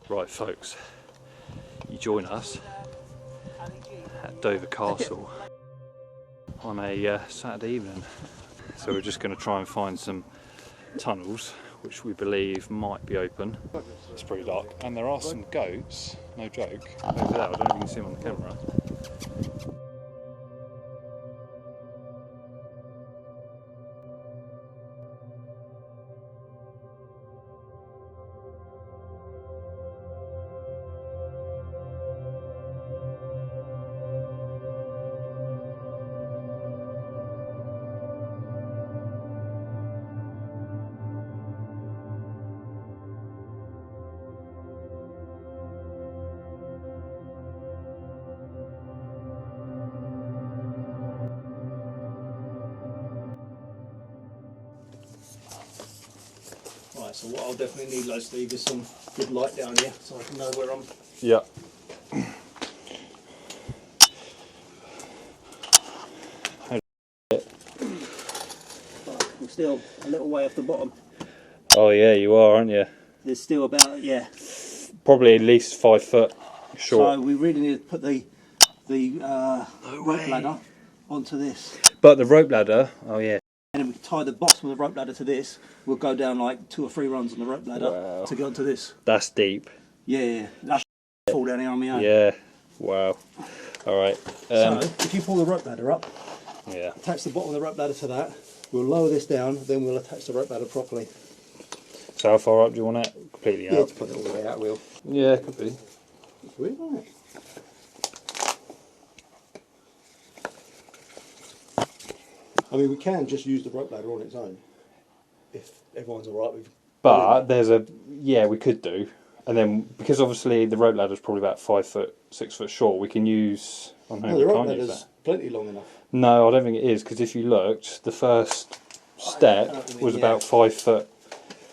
Right folks, you join us at Dover Castle on a Saturday evening. So we're just going to try and find some tunnels which we believe might be open. It's pretty dark and there are some goats, no joke, over there. I don't know if you can see them on the camera. Right, so what I'll definitely need, like Steve, is some good light down here so I can know where I'm. Yeah. I'm still a little way off the bottom. Oh yeah, you are, aren't you? There's still about, yeah. Probably at least 5 foot short. So we really need to put the rope ladder onto this. But the rope ladder, oh yeah. And then we tie the bottom of the rope ladder to this. We'll go down like 2 or 3 runs on the rope ladder to get onto this. That's deep. Yeah. That's fall down here on my own. Yeah, wow. Alright. So if you pull the rope ladder up, yeah. attach the bottom of the rope ladder to that, we'll lower this down, then we'll attach the rope ladder properly. So how far up do you want it? Completely out? Yeah, to put it all the way out, we'll. Yeah, could be. It's weird, isn't it? I mean, we can just use the rope ladder on its own, if everyone's alright with. But there's a, yeah, we could do. And then, because obviously the rope ladder's probably about 5 foot, 6 foot short, we can use, oh no, No, we the rope can't use ladder's that. plenty long enough. No, I don't think it is, because if you looked, the first step was about 5 foot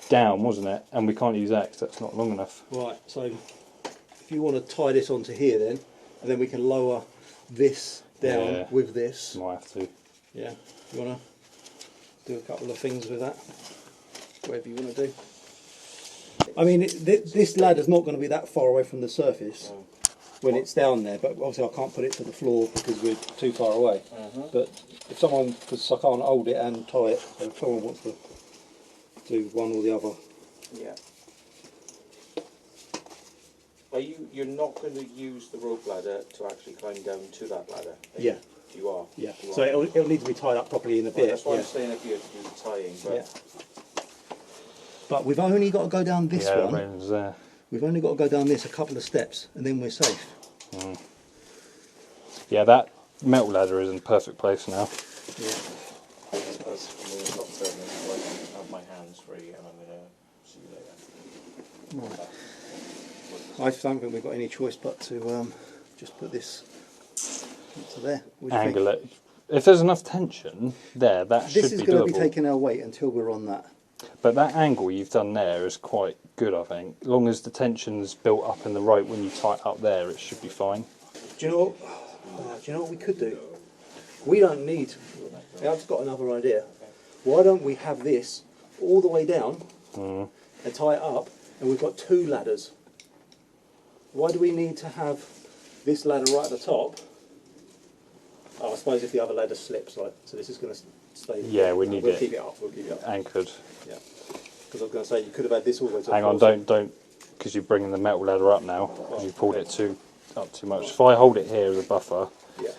down, wasn't it? And we can't use that because that's not long enough. Right, so if you want to tie this onto here then, and then we can lower this down with this. Might have to. Yeah, you want to do a couple of things with that? Whatever you want to do. I mean, this ladder's not going to be that far away from the surface when it's down there, but obviously I can't put it to the floor because we're too far away. But if someone, because I can't hold it and tie it, so if someone wants to do one or the other. Yeah. Are you're not going to use the rope ladder to actually climb down to that ladder? Yeah. You are? Yeah. You So are. it'll need to be tied up properly in a Well, bit. that's why I'm saying if you have to do the tying. But Yeah. But we've only got to go down this one. Rain's there. We've only got to go down this a couple of steps and then we're safe. Yeah, that metal ladder is in a perfect place now. Yeah. it's not certain if I can have my hands free and I'm going to see you later. Right. I don't think we've got any choice but to just put this to there. What do you Angle think? it. If there's enough tension there, that should This be is doable. going to be taking our weight until we're on that. But that angle you've done there is quite good, I think. As long as the tension's built up in the rope when you tie it up there, it should be fine. Do you know what we could do? We don't need. I've got another idea. Why don't we have this all the way down and tie it up, and we've got 2 ladders. Why do we need to have this ladder right at the top? Oh, I suppose if the other ladder slips, like, so this is going to stay. Yeah, we need We'll it. keep it up. We'll keep it up. Anchored. Yeah. Because I was going to say you could have had this all the way to the Hang on, floor. don't, because you're bringing the metal ladder up now, because you pulled it up too much. If I hold it here as a buffer. Yeah.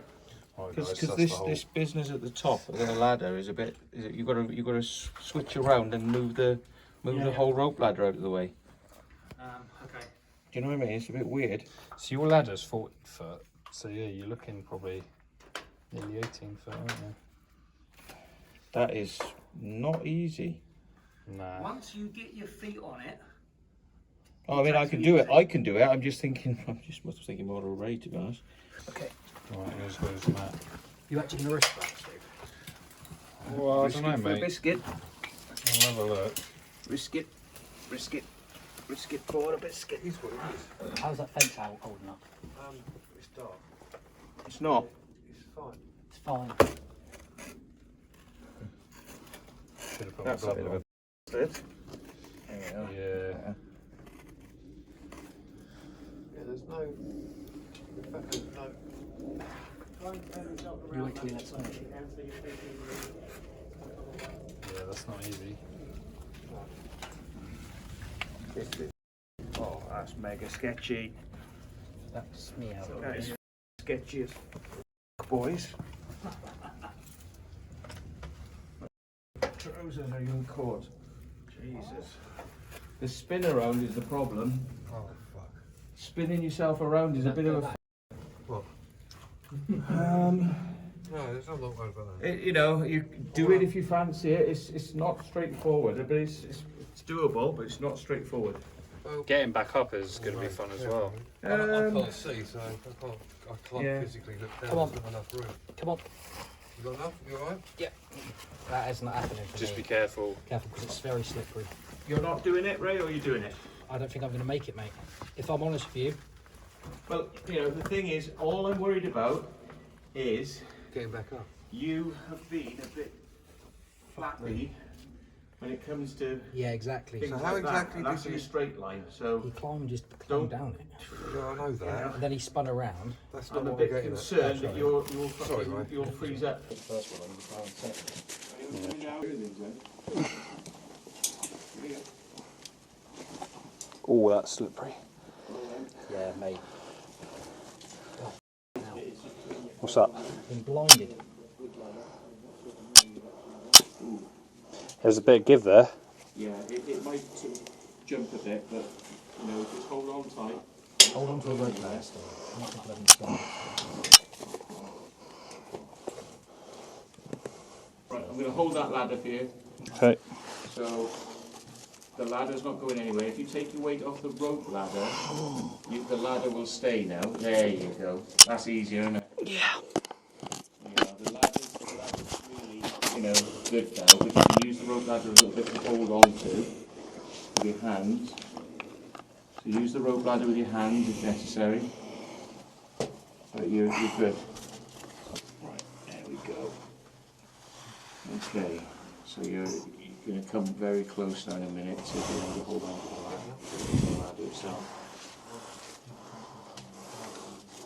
Because this business at the top of the ladder is a bit. You've got to switch around and move the whole rope ladder out of the way. Okay. Do you know what I mean? It's a bit weird. So your ladder's 40 foot, so yeah, you're looking probably nearly 18 foot, aren't you? That is not easy. Nah. Once you get your feet on it. Oh, I mean, I can do it. I can do it. I'm just thinking. I was thinking more of Ray, to be honest. Okay. Right, here's Matt. You actually going to risk that, Steve? Well, I don't know, For a mate. biscuit. I'll have a look. Risk it for a biscuit. Here's what it is. How's that fence out holding up? It's dark. It's not. It's fine. It's fine. Should have put That's my a bit glove of on. a bit. Yeah. No. You wait till you next one. Yeah, that's not easy. Oh, that's mega sketchy. That's me out of That it. is sketchy as boys. Trousers are you caught? Jesus. The spin around is the problem. Oh, fuck. Spinning yourself around is a bit of a. What? No, there's no long way about that. You know, you do it if you fancy it. It's not straightforward, but it's doable, but it's not straightforward. Getting back up is going to be fun as well. I can't see, so I can't Yeah. physically look down. Come on. There's not enough room. Come on. You got enough? You alright? That isn't happening for Just me. be careful. Careful, because it's very slippery. You're not doing it, Ray, or are you doing it? I don't think I'm going to make it, mate. If I'm honest with you. Well, you know, the thing is, all I'm worried about is Getting back up. you have been a bit flappy when it comes to Yeah, exactly. things So how like exactly that. And that's did in a you- straight line, so He just climbed down it. Yeah, I know that. And then he spun around. That's not I'm a what bit we're getting at. concerned that you'll Sorry, fucking, mate. you'll freeze up. Oh, that's slippery. Yeah, mate. What's up? Been blinded. There's a bit of give there. Yeah, it might jump a bit, but you know, just hold on tight. Hold on to a rope there still. Not to bloody stop. Right, I'm going to hold that ladder for you. Okay. So the ladder's not going anywhere. If you take your weight off the rope ladder, the ladder will stay now. There you go. That's easier, isn't it? Yeah. Yeah, the ladder's really, you know, good now, but you can use the rope ladder a little bit to hold on to with your hands. So use the rope ladder with your hands if necessary. But you're good. Right, there we go. Okay, so you're going to come very close now in a minute, so you're able to hold on to the ladder itself.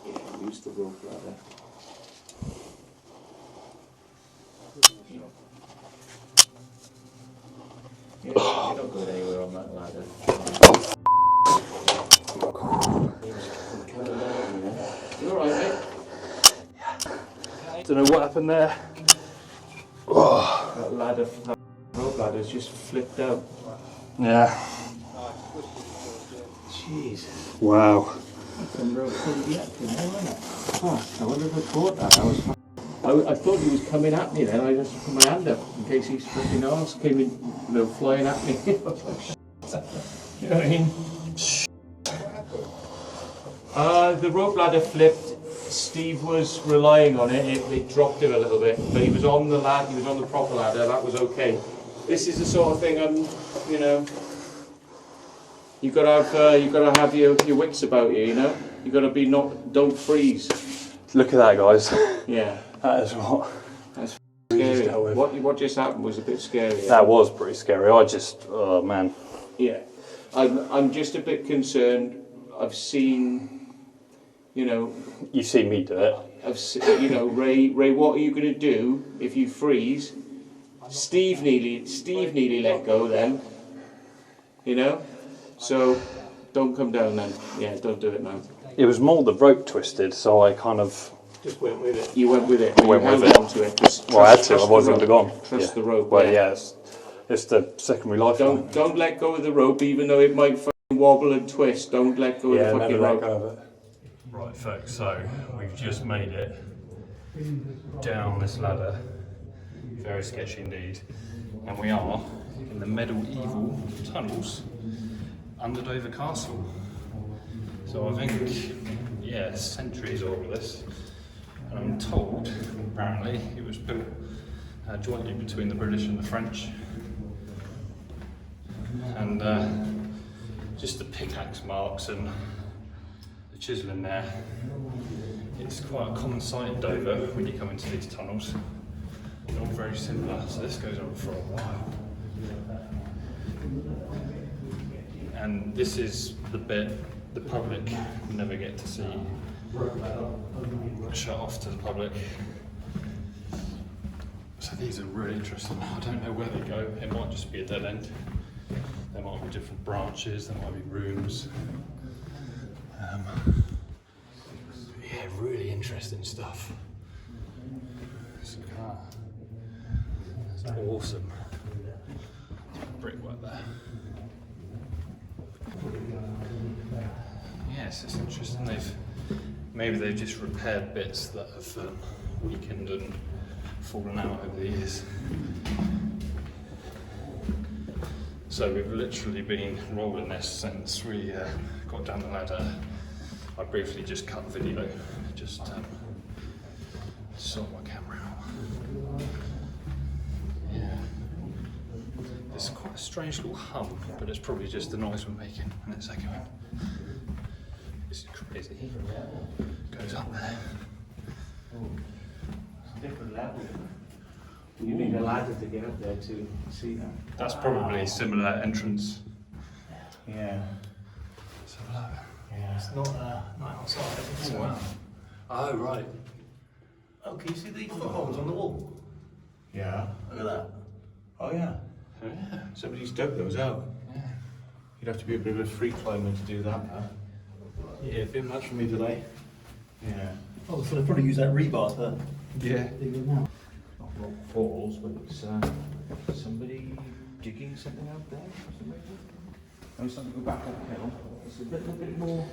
Yeah, use the rope ladder. Yeah, you're not going anywhere on that ladder. You alright, mate? Don't know what happened there. That ladder, that rope ladder's just flipped out. Yeah. Jesus. Wow. Some rope couldn't be up to there, wasn't it? Oh, I wonder if I caught that. I thought he was coming at me then. I just put my hand up in case his fucking arse came in, you know, flying at me. I was like, shit. You know what I mean? The rope ladder flipped. Steve was relying on it. It dropped him a little bit, but he was on the he was on the proper ladder. That was okay. This is the sort of thing you know. You gotta have your wits about you. You know. You gotta be don't freeze. Look at that, guys. Yeah. That is what. That's scary. What just happened was a bit scary. That was pretty scary. Oh man. Yeah. I'm just a bit concerned. I've seen, you know. You've seen me do it. You know, Ray. What are you going to do if you freeze? Steve nearly let go then. You know. So don't come down then. Yeah, don't do it now. It was more the rope twisted, so I kind of. Just went with it. You went with it. Went you with held it. on to it. Just Well, I had to. trust Otherwise, the I would have rope. gone. Trust the rope. Well, yeah. It's the secondary lifeline. Don't let go of the rope, even though it might fucking wobble and twist. Don't let go of the fucking rope. of it. Right folks, so we've just made it down this ladder, very sketchy indeed, and we are in the medieval tunnels under Dover Castle. So I think, yeah, centuries all of this, and I'm told, apparently, it was built jointly between the British and the French, and just the pickaxe marks and the chiselling there. It's quite a common sight in Dover when you come into these tunnels. They're all very similar, so this goes on for a while. And this is the bit the public never get to see shut off to the public. So these are really interesting. I don't know where they go. It might just be a dead end. There might be different branches, there might be rooms. Yeah, really interesting stuff. That's awesome. Brickwork there. Yes, it's interesting. Maybe they've just repaired bits that have weakened and fallen out over the years. So we've literally been rolling this since we got down the ladder. I briefly just cut the video, just sort my camera out. Yeah. There's quite a strange little hum, but it's probably just the noise we're making when it's echoing. This is crazy. Goes up there. Different level. You need a ladder to get up there to see that. That's probably a similar entrance. Yeah. So low. Yeah. It's not outside. It's, Oh, wow. Oh, right. oh, can you see the footholds on the wall? Yeah. Look at that. Oh yeah. Oh, yeah. Somebody's dug those out. Yeah. You'd have to be a bit of a free climber to do that, huh? Yeah, a bit much for me today. Yeah. Oh, so they probably use that rebar to Yeah. dig them out. Not rock falls, but it's somebody digging something out there. Oh, something go back uphill. It's a bit more.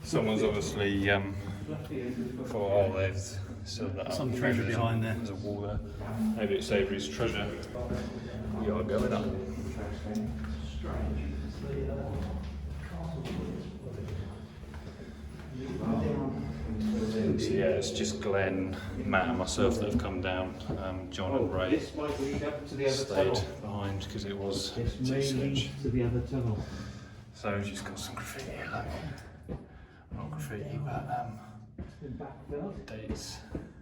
Someone's obviously thought, oh, there's still that Some treasure behind there. There's a wall there. Maybe it's Avery's treasure. We are going up. So yeah, it's just Glenn, Matt and myself that have come down. John and Ray This might lead up to the other stayed tunnel. behind because it was This too may slippery. lead to the other tunnel. So we've just got some graffiti here, look. Not graffiti, but dates.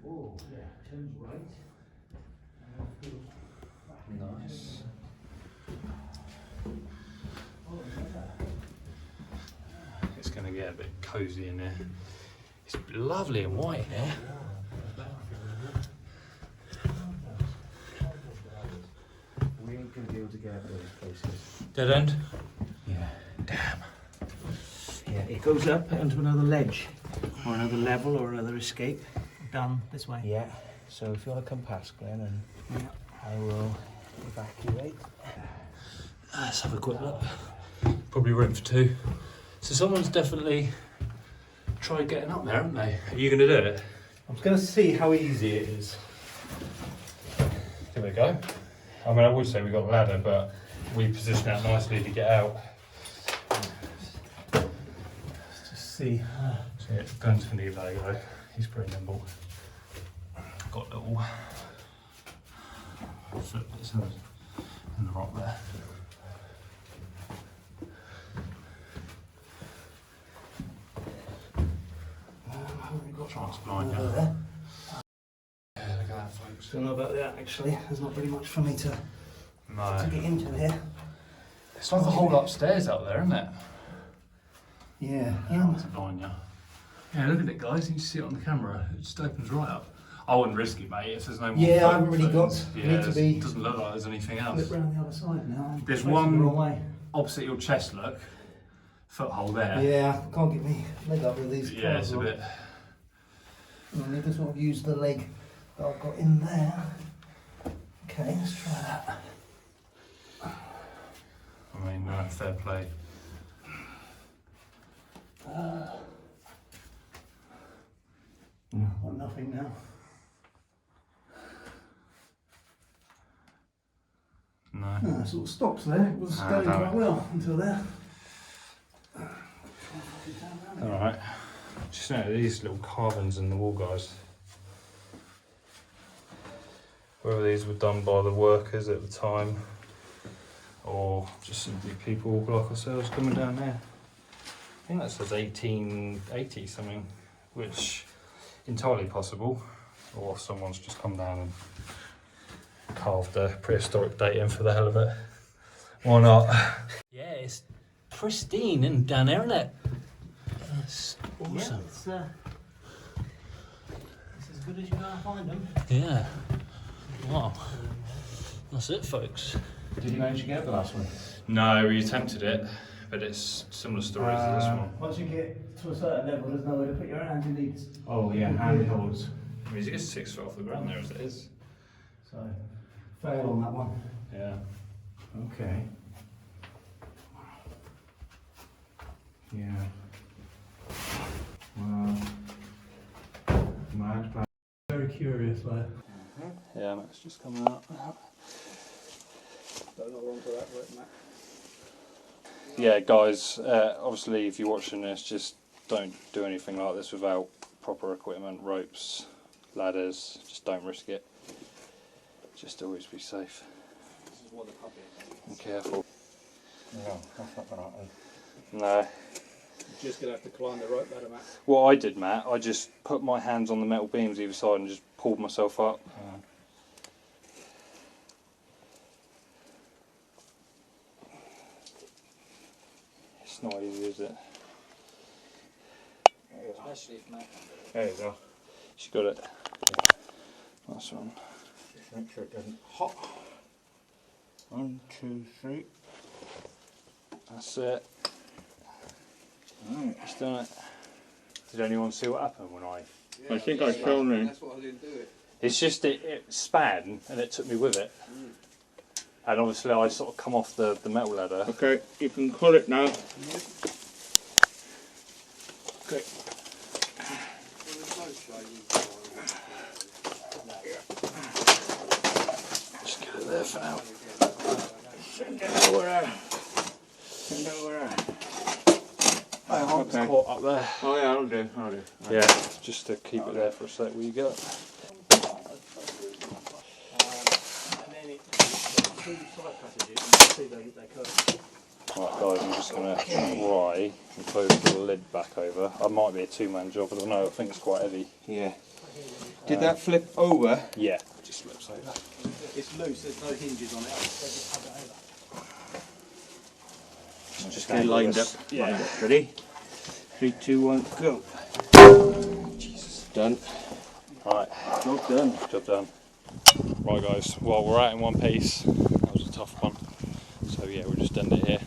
Oh, yeah, turns right. Nice. It's going to get a bit cosy in there. It's lovely and white here. We ain't gonna be able to get up those places. Dead end? Yeah. Damn. Yeah, it goes up onto another ledge, or another level, or another escape. Down this way. Yeah. So if you want to come past, Glenn, and I will evacuate. Let's have a quick look. Probably room for two. So someone's definitely tried getting up there, haven't they? Are you going to do it? I'm going to see how easy it is. Give it a go. I mean, I would say we got a ladder, but we positioned that nicely to get out. Let's just see. So yeah, Glenn's for Neve though. He's pretty nimble. Got little foot bits in the rock there. Try and blind you. Yeah, look at that, folks. Don't know about that actually. There's not really much for me to No. get into here. It's like the whole upstairs up there, isn't it? Yeah. Trying to blind you. Yeah, look at it, guys. You can see it on the camera. It just opens right up. I wouldn't risk it, mate, if there's no more. Yeah, I haven't really footings. got. Yeah, Need to be. it doesn't look like there's anything else. Flip round the other side now. There's Facing one- the wrong way. Opposite your chest, look. Foothold there. Yeah, can't get me leg up with these. Yeah, it's cars a on. bit. I need to sort of use the leg that I've got in there. Okay, let's try that. I mean, fair play. Got nothing now. No. No, it sort of stops there. It was Ah, going damn quite it. well until there. Alright. Just note these little carvings in the wall, guys. Whether these were done by the workers at the time or just simply people like ourselves coming down there. I think that says 1880 something, which entirely possible. Or someone's just come down and carved a prehistoric date in for the hell of it. Why not? Yeah, it's pristine and down there, isn't it? That's awesome. Yeah, it's as good as you're going to find them. Yeah. Wow. That's it, folks. Did you manage to get the last one? No, we attempted it, but it's similar stories to this one. Once you get to a certain level, there's nowhere to put your hands. You need Oh yeah, handholds. I mean, it gets 6 foot off the ground there as it is. so fail on that one. Yeah. Okay. Yeah. Wow. Mad. Very curious, though. Yeah, Matt's just coming out. Don't know onto that work, Matt. Yeah, guys, obviously if you're watching this, just don't do anything like this without proper equipment, ropes, ladders. Just don't risk it. Just always be safe This is what the puppy is. and careful. No, that's not gonna happen. No. You're just going to have to climb the rope ladder, Matt. What I did, Matt, I just put my hands on the metal beams either side and just pulled myself up. It's not easy, is it? Especially if Matt. There you go. She got it. Nice one. Just make sure it doesn't hop. 1, 2, 3. That's it. Right. It's done it. Did anyone see what happened when I... I think I filmed it. That's what I didn't do it. It's just it span and it took me with it. And obviously I sort of come off the metal ladder. Okay, you can call it now. Okay. Just get it there for now. Send it over there. Send it over there. My arm's caught up there. Oh yeah, I'll do. I'll do. Yeah, just to keep it there for a sec. Where you go? And then it, through the side passages, you can see they curve. Right, guys, I'm just going to try and close the lid back over. I might be a two-man job, I don't know. I think it's quite heavy. Yeah. Did that flip over? Yeah, just flips over. It's loose, there's no hinges on it. So just have it over. Just Okay, lined up. Yeah. Lined up. Ready? 3, 2, 1, go. Jesus. Done. Right, Job done. job done. Right, guys. Well, we're out in one piece. That was a tough one. So yeah, we'll just end it here.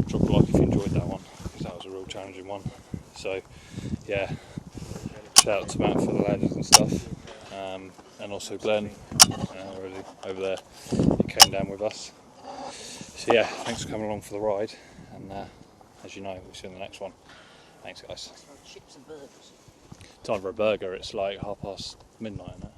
Drop a like if you enjoyed that one, because that was a real challenging one. So yeah, shout out to Matt for the ladders and stuff, and also Glenn already over there. He came down with us. So yeah, thanks for coming along for the ride, and as you know, we'll see you in the next one. Thanks, guys. Chips and burgers. Time for a burger. It's like midnight, isn't it?